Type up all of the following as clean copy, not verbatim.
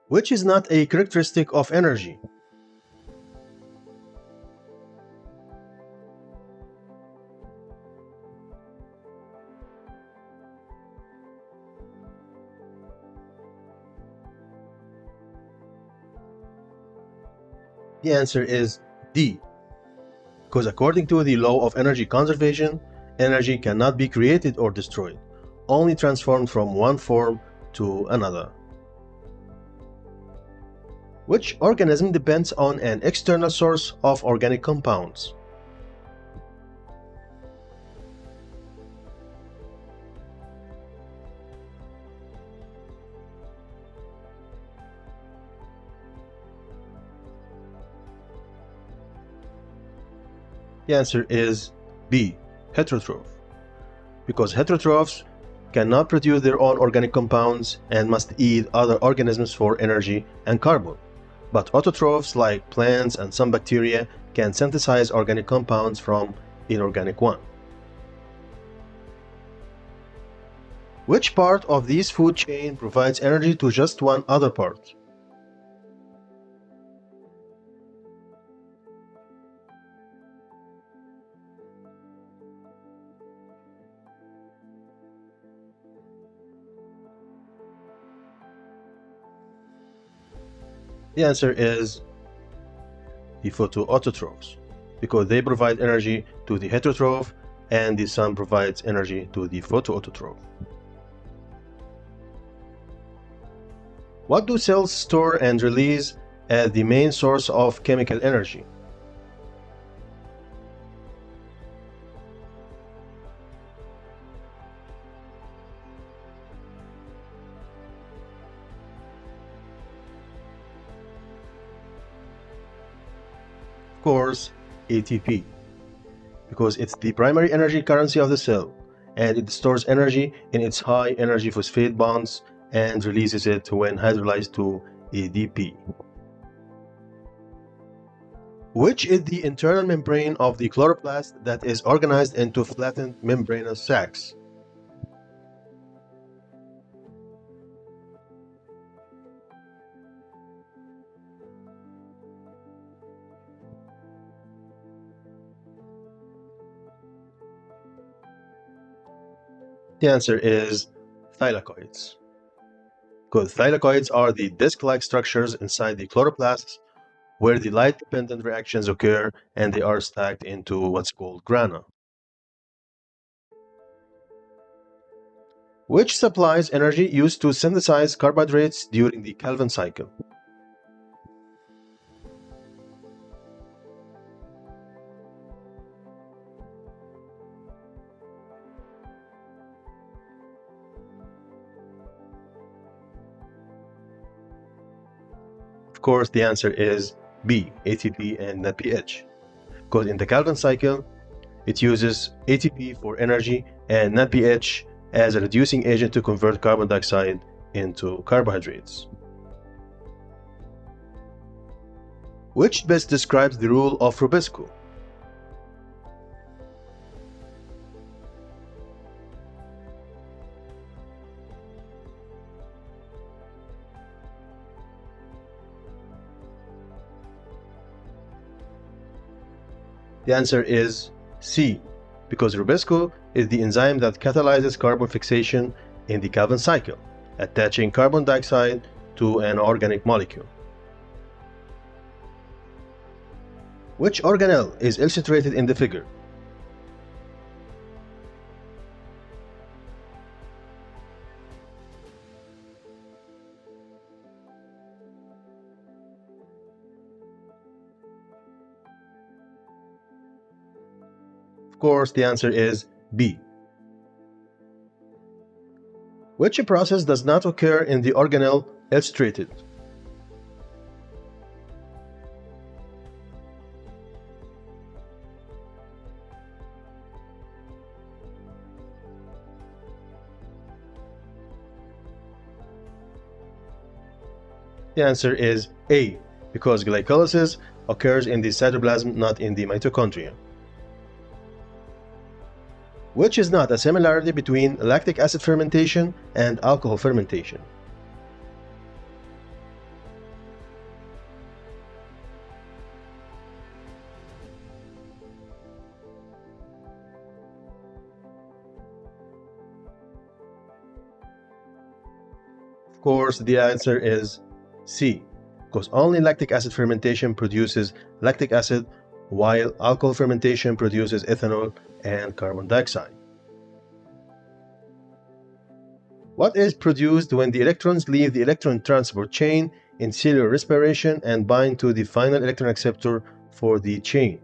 which is not a characteristic of energy. The answer is D, because according to the law of energy conservation, energy cannot be created or destroyed, only transformed from one form to another. Which organism depends on an external source of organic compounds? The answer is B, heterotroph, because heterotrophs cannot produce their own organic compounds and must eat other organisms for energy and carbon. But autotrophs like plants and some bacteria can synthesize organic compounds from inorganic ones. Which part of this food chain provides energy to just one other part? The answer is the photoautotrophs, because they provide energy to the heterotroph and the sun provides energy to the photoautotroph. What do cells store and release as the main source of chemical energy? Of course, ATP, because it's the primary energy currency of the cell, and it stores energy in its high energy phosphate bonds and releases it when hydrolyzed to ADP. Which is the internal membrane of the chloroplast that is organized into flattened membranous sacs? The answer is thylakoids, because thylakoids are the disc-like structures inside the chloroplasts where the light-dependent reactions occur and they are stacked into what's called grana. Which supplies energy used to synthesize carbohydrates during the Calvin cycle? Of course, the answer is B, ATP and NADPH, because in the Calvin cycle, it uses ATP for energy and NADPH as a reducing agent to convert carbon dioxide into carbohydrates. Which best describes the rule of Rubisco? The answer is C, because Rubisco is the enzyme that catalyzes carbon fixation in the Calvin cycle, attaching carbon dioxide to an organic molecule. Which organelle is illustrated in the figure? Of course, the answer is B. Which process does not occur in the organelle illustrated? The answer is A, because glycolysis occurs in the cytoplasm, not in the mitochondria. Which is not a similarity between lactic acid fermentation and alcohol fermentation? Of course, the answer is C, because only lactic acid fermentation produces lactic acid, while alcohol fermentation produces ethanol and carbon dioxide. What is produced when the electrons leave the electron transport chain in cellular respiration and bind to the final electron acceptor for the chain?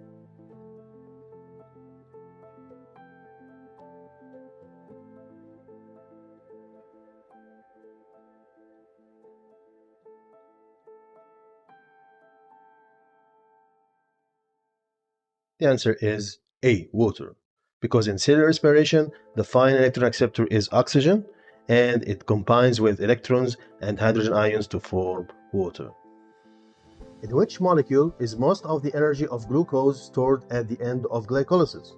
The answer is A, water. Because in cellular respiration, the final electron acceptor is oxygen and it combines with electrons and hydrogen ions to form water. In which molecule is most of the energy of glucose stored at the end of glycolysis?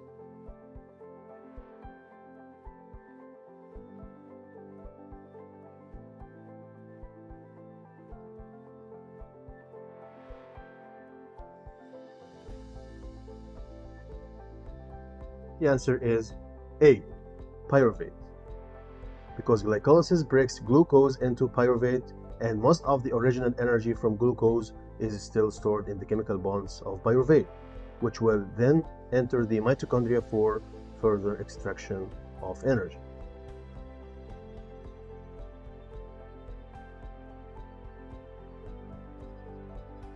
The answer is A, pyruvate. Because glycolysis breaks glucose into pyruvate, and most of the original energy from glucose is still stored in the chemical bonds of pyruvate, which will then enter the mitochondria for further extraction of energy.